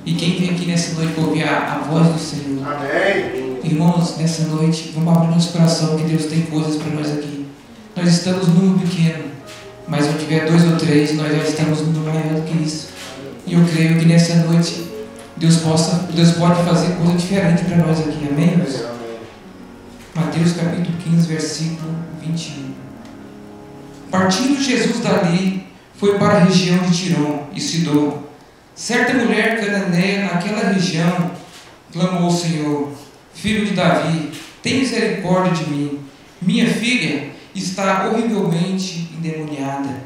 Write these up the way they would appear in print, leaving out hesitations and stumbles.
E quem vem aqui nessa noite para ouvir a voz do Senhor. Amém. Irmãos, nessa noite, vamos abrir nosso coração, que Deus tem coisas para nós aqui. Nós estamos num número pequeno, mas onde tiver 2 ou 3, nós já estamos num número maior do que isso. E eu creio que nessa noite, Deus pode fazer coisa diferente para nós aqui. Amém, irmãos? Mateus capítulo 15, versículo 21. Partindo Jesus dali, foi para a região de Tirão e Sidom. Certa mulher cananeia naquela região clamou ao Senhor: Filho de Davi, tem misericórdia de mim. Minha filha está horrivelmente endemoniada.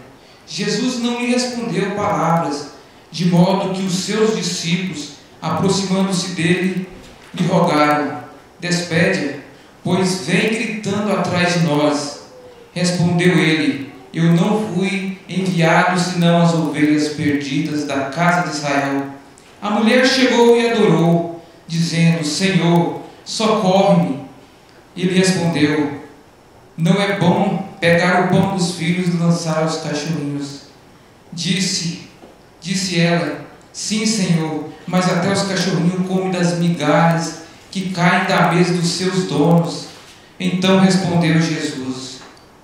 Jesus não lhe respondeu palavras, de modo que os seus discípulos, aproximando-se dele, lhe rogaram: Despede-a, pois vem gritando atrás de nós. Respondeu ele: Eu não fui enviado senão as ovelhas perdidas da casa de Israel. A mulher chegou e adorou, dizendo: Senhor, socorre-me. Ele respondeu: Não é bom pegar o pão dos filhos e lançar aos cachorrinhos. Disse ela: Sim, Senhor, mas até os cachorrinhos comem das migalhas que caem da mesa dos seus donos. Então respondeu Jesus: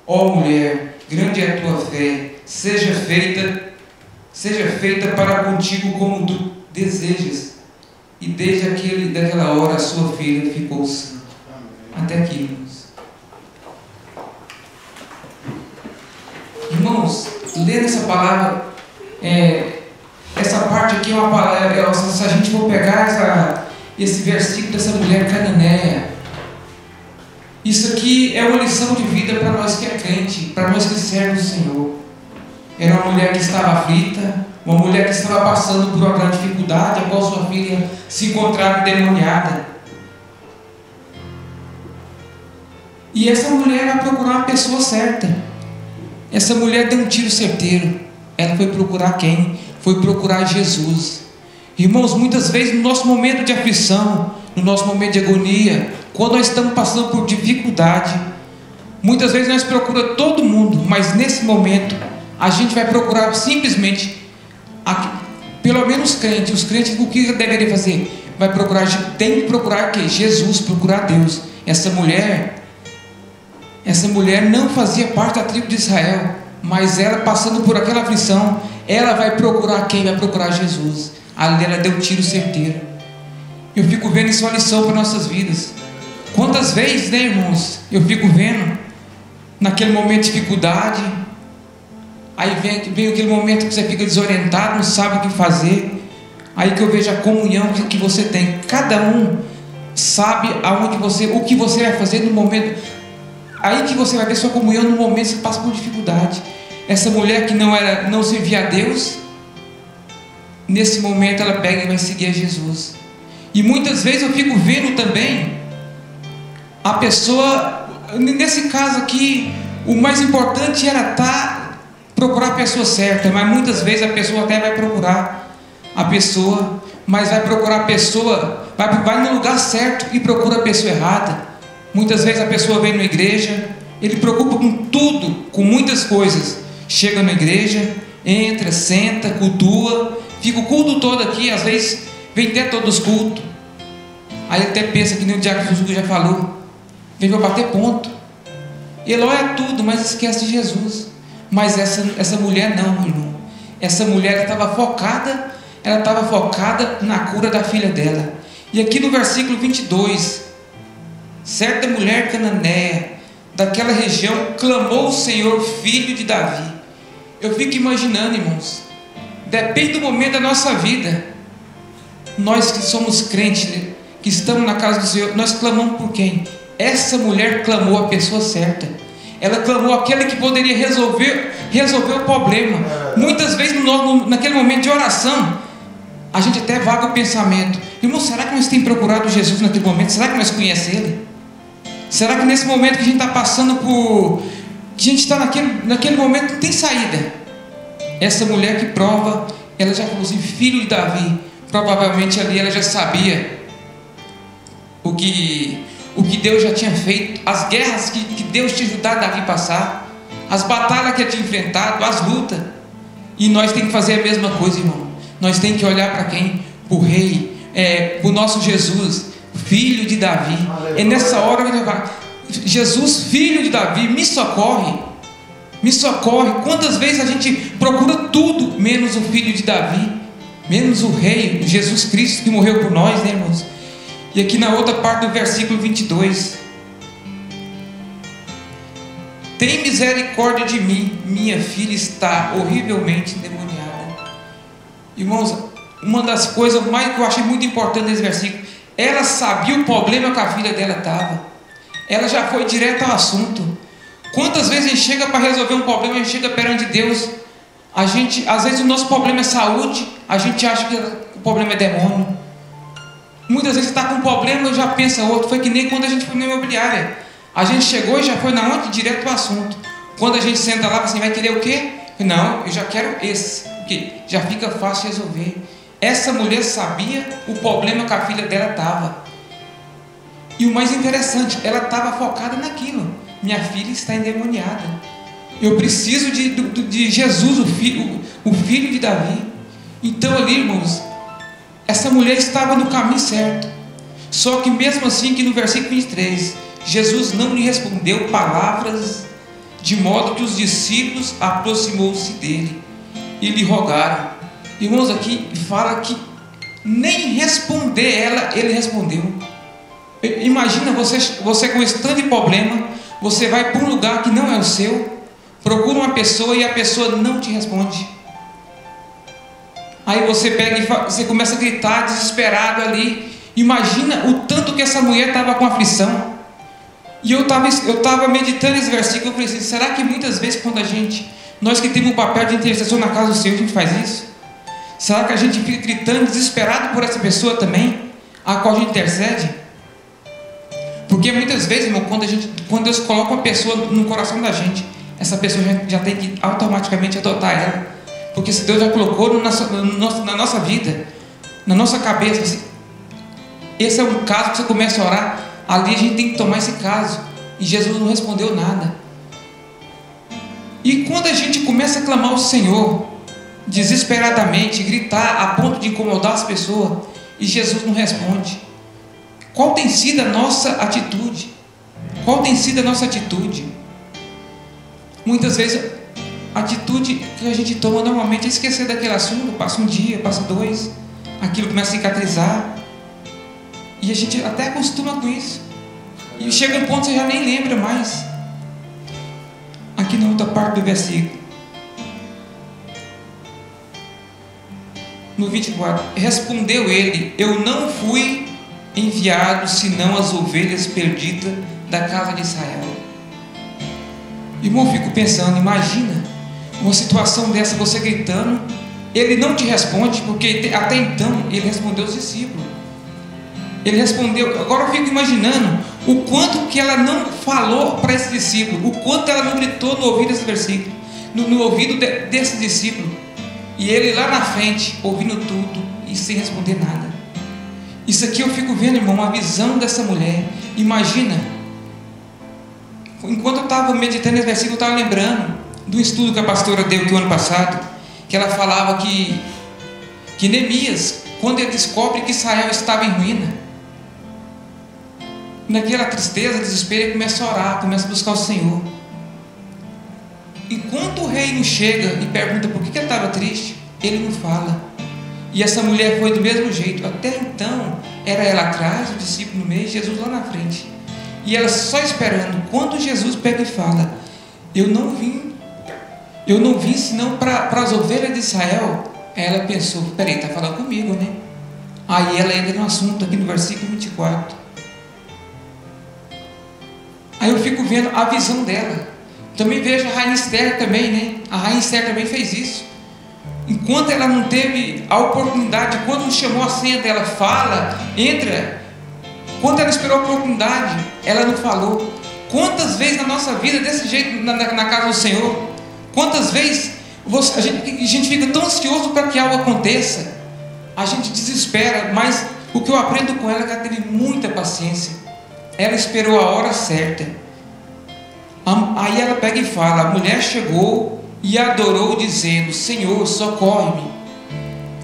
Ó mulher, grande é a tua fé, seja feita para contigo como tu desejas. E desde daquela hora a sua filha ficou sã. Até aqui, irmãos. Irmãos, lendo essa palavra, essa parte aqui é uma palavra, se a gente for pegar esse versículo dessa mulher cananeia, isso aqui é uma lição de vida para nós que é crente, para nós que servemos o Senhor. Era uma mulher que estava aflita, uma mulher que estava passando por uma grande dificuldade, a qual sua filha se encontrava endemoniada. E essa mulher vai procurar uma pessoa certa. Essa mulher deu um tiro certeiro. Ela foi procurar quem? Foi procurar Jesus. Irmãos, muitas vezes no nosso momento de aflição, no nosso momento de agonia, quando nós estamos passando por dificuldade, muitas vezes nós procuramos todo mundo, mas nesse momento a gente vai procurar simplesmente, pelo menos os crentes, o que deveria fazer? Tem que procurar o quê? Jesus, procurar Deus. Essa mulher não fazia parte da tribo de Israel, mas ela, passando por aquela aflição, ela vai procurar quem? Vai procurar Jesus. Ali ela deu um tiro certeiro. Eu fico vendo isso, é uma lição para nossas vidas. Quantas vezes, né, irmãos, eu fico vendo naquele momento de dificuldade, aí vem aquele momento que você fica desorientado, não sabe o que fazer, aí que eu vejo a comunhão que você tem. Cada um sabe o que você vai fazer no momento. Aí que você vai ver sua comunhão no momento que você passa por dificuldade. Essa mulher que não servia a Deus, nesse momento ela pega e vai seguir a Jesus. E muitas vezes eu fico vendo também a pessoa, nesse caso aqui, o mais importante era procurar a pessoa certa, mas muitas vezes a pessoa até vai procurar a pessoa, mas vai procurar a pessoa, vai no lugar certo e procura a pessoa errada. Muitas vezes a pessoa vem na igreja, ele preocupa com tudo, com muitas coisas. Chega na igreja, entra, senta, cultua, fica o culto todo aqui, às vezes vem até todos os cultos. Aí até pensa que nem o diácono Jesus já falou, vem para bater ponto. Ele olha tudo, mas esquece de Jesus. Mas essa mulher não, irmão. Essa mulher estava focada na cura da filha dela. E aqui no versículo 22, certa mulher cananeia daquela região clamou ao Senhor, filho de Davi. Eu fico imaginando, irmãos, depende do momento da nossa vida. Nós que somos crentes, que estamos na casa do Senhor, nós clamamos por quem? Essa mulher clamou a pessoa certa. Ela clamou aquele que poderia resolver o problema. Muitas vezes naquele momento de oração, a gente até vaga o pensamento: irmão, será que nós temos procurado Jesus naquele momento? Será que nós conhecemos Ele? Será que nesse momento que a gente está passando que a gente está naquele momento, não tem saída? Essa mulher que prova, ela já falou assim, filho de Davi. Provavelmente ali ela já sabia o que Deus já tinha feito, as guerras que Deus tinha ajudado Davi a passar, as batalhas que ele tinha enfrentado, as lutas. E nós temos que fazer a mesma coisa, irmão. Nós temos que olhar para quem? para o Rei, para o nosso Jesus, filho de Davi. É nessa hora que ele vai: Jesus, filho de Davi, me socorre, me socorre. Quantas vezes a gente procura tudo menos o filho de Davi, menos o Rei, Jesus Cristo, que morreu por nós, né, irmãos? E aqui na outra parte do versículo 22: tem misericórdia de mim, minha filha está horrivelmente endemoniada. Irmãos, uma das coisas mais que eu achei muito importante nesse versículo, ela sabia o problema que a filha dela estava, ela já foi direto ao assunto. Quantas vezes a gente chega para resolver um problema, a gente chega perante Deus, às vezes o nosso problema é saúde, a gente acha que o problema é demônio. Muitas vezes você está com um problema e já pensa outro. Foi que nem quando a gente foi na imobiliária, a gente chegou e já foi na onde? Direto ao assunto. Quando a gente senta lá, assim, vai querer o quê? Não, eu já quero esse, porque já fica fácil resolver. Essa mulher sabia o problema que a filha dela estava, e o mais interessante, ela estava focada naquilo: minha filha está endemoniada, eu preciso de Jesus, o filho de Davi. Então ali, irmãos, essa mulher estava no caminho certo. Só que mesmo assim, que no versículo 23, Jesus não lhe respondeu palavras, de modo que os discípulos aproximou-se dele e lhe rogaram. Irmãos, aqui fala que nem responder ele respondeu. Imagina você com esse tanto de problema, você vai para um lugar que não é o seu, procura uma pessoa e a pessoa não te responde. Aí você pega e você começa a gritar desesperado ali. Imagina o tanto que essa mulher estava com aflição. E eu estava meditando esse versículo, eu falei assim: será que muitas vezes quando nós que temos um papel de intercessor na casa do Senhor, a gente faz isso? Será que a gente fica gritando desesperado por essa pessoa também, a qual a gente intercede? Porque muitas vezes, irmão, quando Deus coloca uma pessoa no coração da gente, essa pessoa já tem que automaticamente adotar ela. Porque se Deus já colocou na nossa vida, na nossa cabeça, esse é um caso que você começa a orar, ali a gente tem que tomar esse caso. E Jesus não respondeu nada. E quando a gente começa a clamar ao Senhor desesperadamente, gritar a ponto de incomodar as pessoas, e Jesus não responde, qual tem sido a nossa atitude? Qual tem sido a nossa atitude? Muitas vezes a atitude que a gente toma normalmente é esquecer daquele assunto. Passa um dia, passa dois, aquilo começa a cicatrizar, e a gente até acostuma com isso, e chega um ponto que você já nem lembra mais. Aqui na outra parte do versículo, no 24, respondeu ele: eu não fui enviado senão as ovelhas perdidas da casa de Israel. Irmão, eu fico pensando, imagina uma situação dessa, você gritando, ele não te responde, porque até então ele respondeu aos discípulos. Ele respondeu. Agora eu fico imaginando o quanto que ela não falou para esse discípulo, o quanto ela não gritou no ouvido desse versículo, no ouvido desse discípulo, e ele lá na frente ouvindo tudo e sem responder nada. Isso aqui eu fico vendo, irmão, uma visão dessa mulher. Imagina, enquanto eu estava meditando esse versículo, eu estava lembrando do estudo que a pastora deu aqui o ano passado, que ela falava que Neemias, quando ele descobre que Israel estava em ruína, naquela tristeza, desespero, ele começa a orar, começa a buscar o Senhor. Enquanto o rei não chega e pergunta por que ele estava triste, ele não fala. E essa mulher foi do mesmo jeito. Até então era ela atrás, o discípulo no meio, Jesus lá na frente, e ela só esperando. Quando Jesus pega e fala: eu não vim senão para as ovelhas de Israel, ela pensou: peraí, está falando comigo, né? Aí ela entra no assunto aqui no versículo 24. Aí eu fico vendo a visão dela. Também vejo a rainha Esther também, né? A rainha Esther também fez isso. Enquanto ela não teve a oportunidade, quando chamou a senha dela, fala, entra. Quando ela esperou a oportunidade, ela não falou. Quantas vezes na nossa vida desse jeito, na casa do Senhor, quantas vezes a gente fica tão ansioso para que algo aconteça, a gente desespera. Mas o que eu aprendo com ela é que ela teve muita paciência. Ela esperou a hora certa. Aí ela pega e fala: a mulher chegou e adorou, dizendo: Senhor, socorre-me.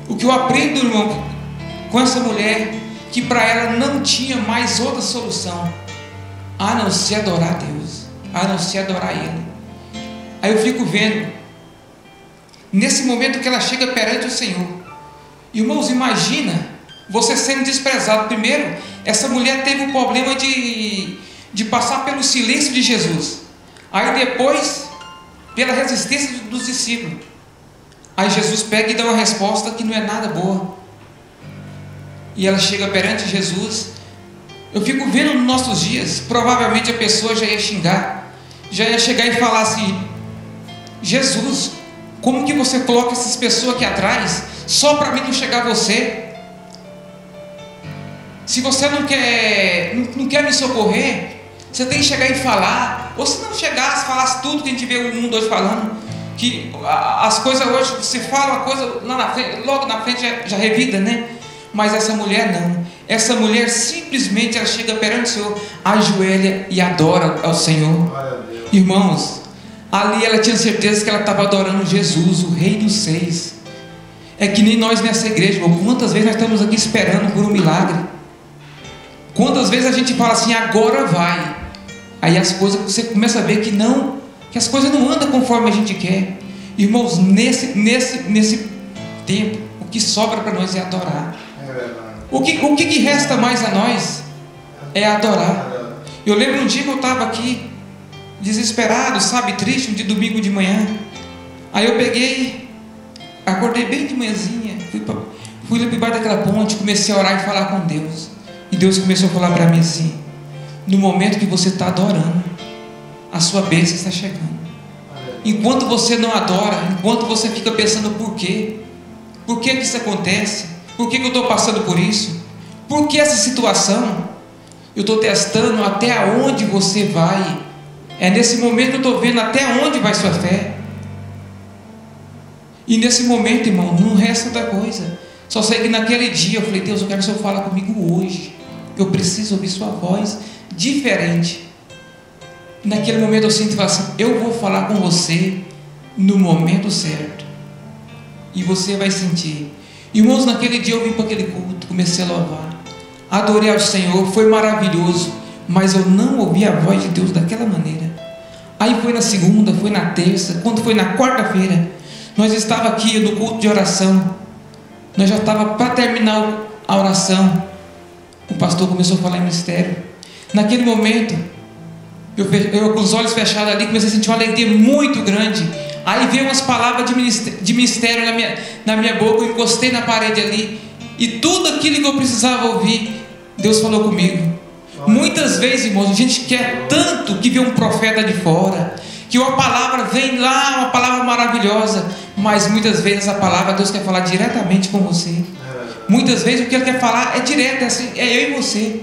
O que eu aprendo, irmão, com essa mulher que para ela não tinha mais outra solução a não ser adorar a Deus, a não ser adorar Ele. Aí eu fico vendo, nesse momento que ela chega perante o Senhor, irmãos, imagina você sendo desprezado. Primeiro, essa mulher teve um problema de passar pelo silêncio de Jesus, aí depois pela resistência dos discípulos. Aí Jesus pega e dá uma resposta que não é nada boa, e ela chega perante Jesus. Eu fico vendo nos nossos dias, provavelmente a pessoa já ia xingar, já ia chegar e falar assim: Jesus, como que você coloca essas pessoas aqui atrás só para mim não chegar a você? Se você não quer me socorrer, você tem que chegar e falar. Ou se não chegasse, falasse tudo que a gente vê o mundo hoje falando, que as coisas hoje, você fala uma coisa lá na frente, logo na frente já revida, né? Mas essa mulher não. Essa mulher simplesmente ela chega perante o Senhor, ajoelha e adora ao Senhor. Irmãos, ali ela tinha certeza que ela estava adorando Jesus, o Rei dos Seis. É que nem nós nessa igreja, irmão. Quantas vezes nós estamos aqui esperando por um milagre? Quantas vezes a gente fala assim, agora vai. Aí as coisas, você começa a ver que não, que as coisas não andam conforme a gente quer. Irmãos, nesse tempo, o que sobra para nós é adorar. O que resta mais a nós é adorar. Eu lembro um dia que eu estava aqui desesperado, sabe, triste, um dia domingo de manhã. Aí eu peguei, acordei bem de manhãzinha, fui lá para debaixo daquela ponte, comecei a orar e falar com Deus. E Deus começou a falar para mim assim: no momento que você está adorando, a sua bênção está chegando. Enquanto você não adora, enquanto você fica pensando por quê? Por que isso acontece? Por que eu estou passando por isso? Por que essa situação? Eu estou testando até onde você vai. É nesse momento que eu estou vendo até onde vai sua fé. E nesse momento, irmão, não resta outra coisa. Só sei que naquele dia eu falei: Deus, eu quero que o Senhor fale comigo hoje. Eu preciso ouvir sua voz diferente. Naquele momento eu sinto e falo assim: eu vou falar com você no momento certo. E você vai sentir. Irmãos, naquele dia eu vim para aquele culto, comecei a louvar, adorei ao Senhor, foi maravilhoso. Mas eu não ouvi a voz de Deus daquela maneira. Aí foi na segunda, foi na terça, quando foi na quarta-feira, nós estávamos aqui no culto de oração. Nós já estávamos para terminar a oração. O pastor começou a falar em mistério. Naquele momento, eu com os olhos fechados ali, comecei a sentir uma alegria muito grande. Aí veio umas palavras de mistério na minha boca. Eu encostei na parede ali, e tudo aquilo que eu precisava ouvir, Deus falou comigo. Muitas vezes, irmãos, a gente quer tanto que vê um profeta de fora, que uma palavra vem lá, uma palavra maravilhosa, mas muitas vezes a palavra Deus quer falar diretamente com você. Muitas vezes o que Ele quer falar é direto, é eu e você.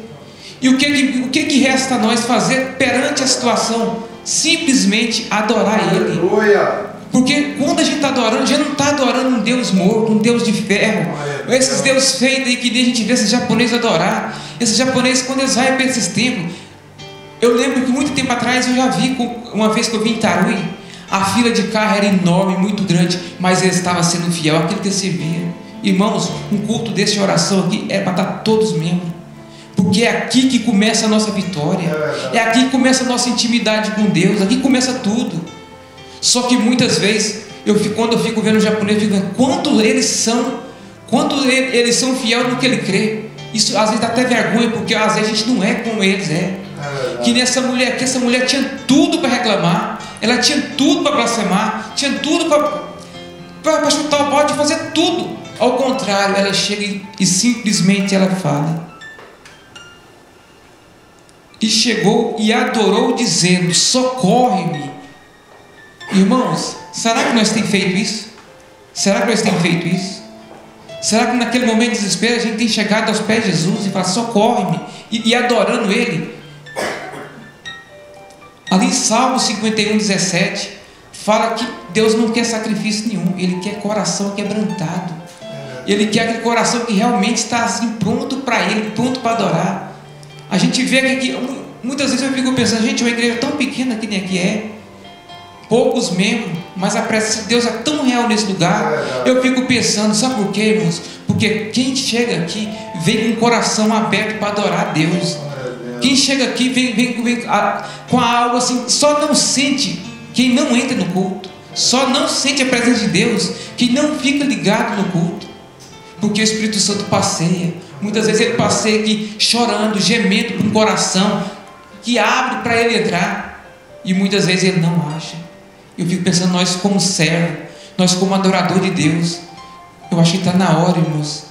E o que resta a nós fazer perante a situação? Simplesmente adorar Ele. Porque quando a gente está adorando, a gente não está adorando um Deus morto, um Deus de ferro, esses deuses feitos aí que a gente vê esses japoneses adorar. Esses japoneses, quando eles vão para esses templos, eu lembro que muito tempo atrás eu já vi, uma vez que eu vim em Itaruí, a fila de carro era enorme, muito grande, mas eles estavam sendo fiel àquilo que eles serviam. Irmãos, um culto desse de oração aqui é para estar todos membros, porque é aqui que começa a nossa vitória, é aqui que começa a nossa intimidade com Deus, aqui começa tudo. Só que muitas vezes, quando eu fico vendo o japonês, eu fico vendo quanto eles são fiel no que ele crê. Isso às vezes dá até vergonha, porque às vezes a gente não é como eles é. Que nessa mulher aqui, essa mulher tinha tudo para reclamar, ela tinha tudo para blasfemar, tinha tudo para chutar o balde, fazer tudo. Ao contrário, ela chega e simplesmente ela fala. E chegou e adorou, dizendo: socorre-me. Irmãos, será que nós temos feito isso? Será que nós temos feito isso? Será que naquele momento de desespero a gente tem chegado aos pés de Jesus e falado: socorre-me, e adorando Ele? Ali em Salmo 51:17 fala que Deus não quer sacrifício nenhum, Ele quer coração quebrantado. Ele quer aquele coração que realmente está assim, pronto para Ele, pronto para adorar. A gente vê que muitas vezes eu fico pensando: gente, uma igreja tão pequena que nem aqui é, poucos membros, mas a presença de Deus é tão real nesse lugar. Eu fico pensando, sabe por quê, irmãos? Porque quem chega aqui vem com o coração aberto para adorar a Deus. Quem chega aqui vem com a alma assim, só não sente quem não entra no culto, só não sente a presença de Deus quem não fica ligado no culto, porque o Espírito Santo passeia. Muitas vezes ele passeia aqui chorando, gemendo com o coração, que abre para ele entrar, e muitas vezes ele não acha. Eu fico pensando, nós como servo, nós como adorador de Deus, eu acho que está na hora, irmãos,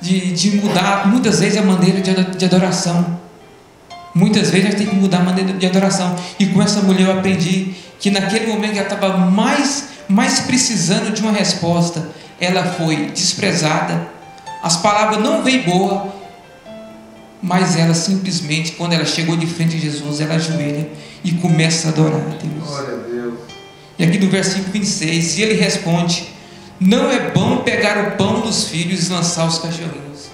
de mudar muitas vezes a maneira de adoração. Muitas vezes nós temos que mudar a maneira de adoração. E com essa mulher eu aprendi que naquele momento que ela estava mais precisando de uma resposta, ela foi desprezada, as palavras não veio boa, mas ela simplesmente, quando ela chegou de frente a Jesus, ela ajoelha e começa a adorar a Deus. Glória a Deus. E aqui no versículo 26, e ele responde: não é bom pegar o pão dos filhos e lançar os cachorrinhos.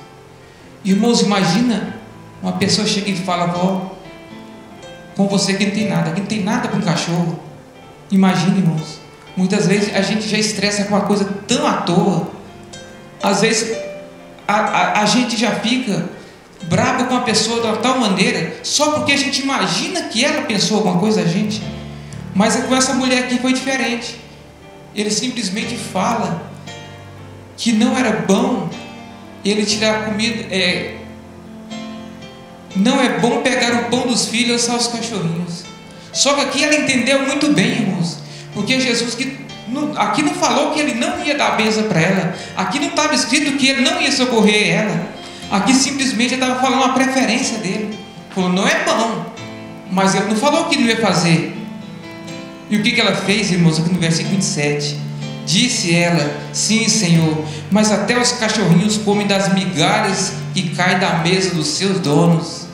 Irmãos, imagina uma pessoa chega e fala: vó, com você que não tem nada para um cachorro. Imagina, irmãos, muitas vezes a gente já estressa com uma coisa tão à toa. Às vezes a gente já fica bravo com a pessoa de uma tal maneira, só porque a gente imagina que ela pensou alguma coisa a gente. Mas com essa mulher aqui foi diferente. Ele simplesmente fala que não era bom ele tirar a comida, não é bom pegar o pão dos filhos e lançar os cachorrinhos. Só que aqui ela entendeu muito bem, irmãos, porque Jesus aqui não falou que ele não ia dar a bênção para ela, aqui não estava escrito que ele não ia socorrer ela, aqui simplesmente ele estava falando uma preferência dele. Falou, não é bom, mas ele não falou que não ia fazer. E o que ela fez, irmãos, aqui no versículo 27? Disse ela: sim, Senhor, mas até os cachorrinhos comem das migalhas que caem da mesa dos seus donos.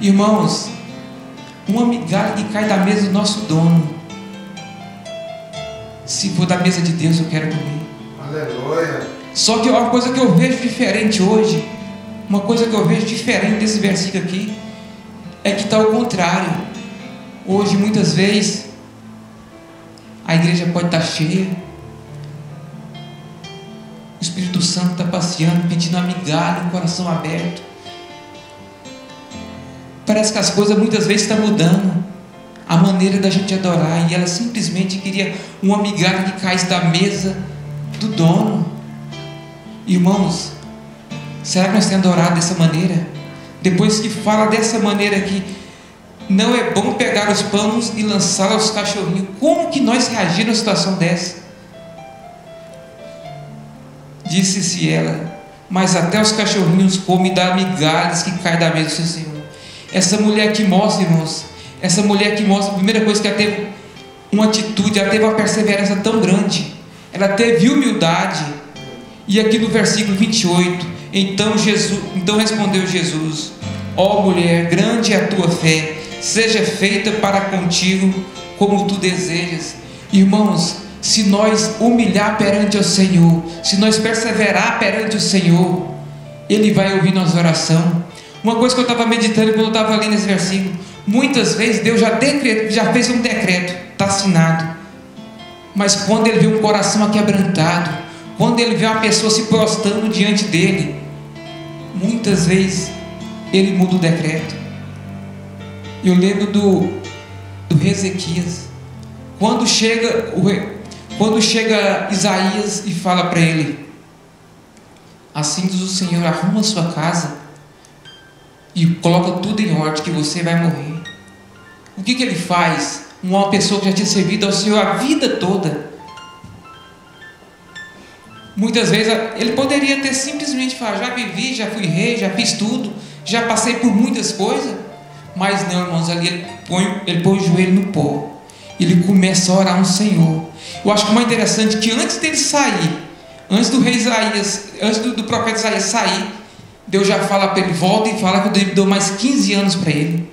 Irmãos, uma migalha que cai da mesa do nosso dono, se for da mesa de Deus, eu quero comer. Aleluia. Só que uma coisa que eu vejo diferente hoje, uma coisa que eu vejo diferente desse versículo aqui, é que está ao contrário. Hoje, muitas vezes, a igreja pode estar cheia, o Espírito Santo está passeando, pedindo uma migalha, um coração aberto. Parece que as coisas muitas vezes estão mudando, a maneira da gente adorar, e ela simplesmente queria uma migalha que caísse da mesa do dono. Irmãos, será que nós temos adorado dessa maneira? Depois que fala dessa maneira aqui, não é bom pegar os pães e lançar aos cachorrinhos. Como que nós reagimos numa situação dessa? Disse-se ela: mas até os cachorrinhos comem das migalhas que caem da mesa do seu Senhor. Essa mulher que mostra, irmãos, essa mulher que mostra, a primeira coisa que ela teve uma atitude, ela teve uma perseverança tão grande, ela teve humildade. E aqui no versículo 28, então respondeu Jesus: ó mulher, grande é a tua fé, seja feita para contigo como tu desejas. Irmãos, se nós humilhar perante o Senhor, se nós perseverar perante o Senhor, Ele vai ouvir nossa oração. Uma coisa que eu estava meditando quando eu estava lendo esse versículo, muitas vezes Deus já fez um decreto, está assinado, mas quando Ele vê um coração aquebrantado, quando Ele vê uma pessoa se prostrando diante dEle, muitas vezes Ele muda o decreto. Eu lembro do rei Ezequias, quando chega Isaías e fala para ele: assim diz o Senhor, arruma a sua casa e coloca tudo em ordem, que você vai morrer. O que ele faz? Uma pessoa que já tinha servido ao Senhor a vida toda, muitas vezes ele poderia ter simplesmente falado: já vivi, já fui rei, já fiz tudo, já passei por muitas coisas. Mas não, irmãos, ali ele põe o joelho no pó, ele começa a orar ao Senhor. Eu acho que o mais interessante é que antes dele sair, antes do rei Isaías, antes do profeta Isaías sair, Deus já fala para ele: volta e fala que eu dou mais 15 anos para ele.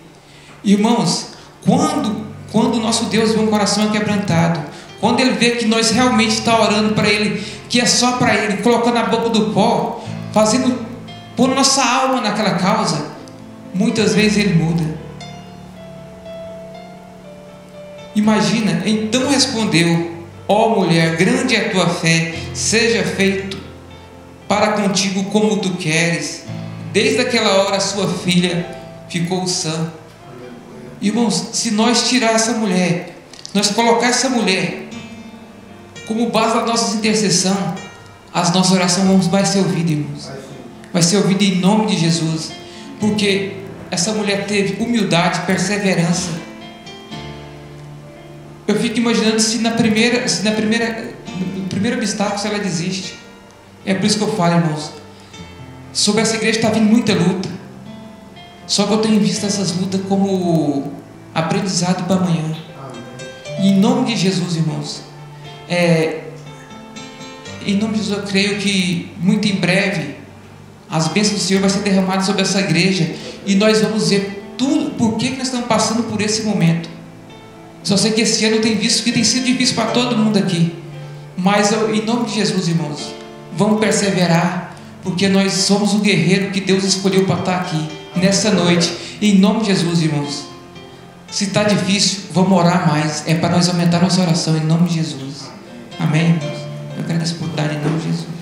Irmãos, quando o nosso Deus vê um coração quebrantado, quando Ele vê que nós realmente estamos orando para Ele, que é só para Ele, colocando a boca do pó, pondo nossa alma naquela causa, muitas vezes Ele muda. Imagina, então respondeu: ó mulher, grande é a tua fé, seja feito para contigo como tu queres. Desde aquela hora sua filha ficou sã. Irmãos, se nós tirar essa mulher, nós colocar essa mulher como base da nossa intercessão, as nossas orações vai ser ouvidas, irmãos. Vai ser ouvida em nome de Jesus, porque essa mulher teve humildade, perseverança. Eu fico imaginando se no primeiro obstáculo, se ela desiste. É por isso que eu falo, irmãos, sobre essa igreja está vindo muita luta, só que eu tenho visto essas lutas como aprendizado para amanhã. E em nome de Jesus, irmãos, em nome de Jesus, eu creio que muito em breve as bênçãos do Senhor vai ser derramadas sobre essa igreja, e nós vamos ver tudo, por que nós estamos passando por esse momento. Só sei que esse ano eu tenho visto que tem sido difícil para todo mundo aqui, mas em nome de Jesus, irmãos, vamos perseverar, porque nós somos o guerreiro que Deus escolheu para estar aqui nessa noite. Em nome de Jesus, irmãos, se está difícil, vamos orar mais. É para nós aumentar nossa oração em nome de Jesus. Amém, irmãos? Eu quero essa oportunidade em nome de Jesus.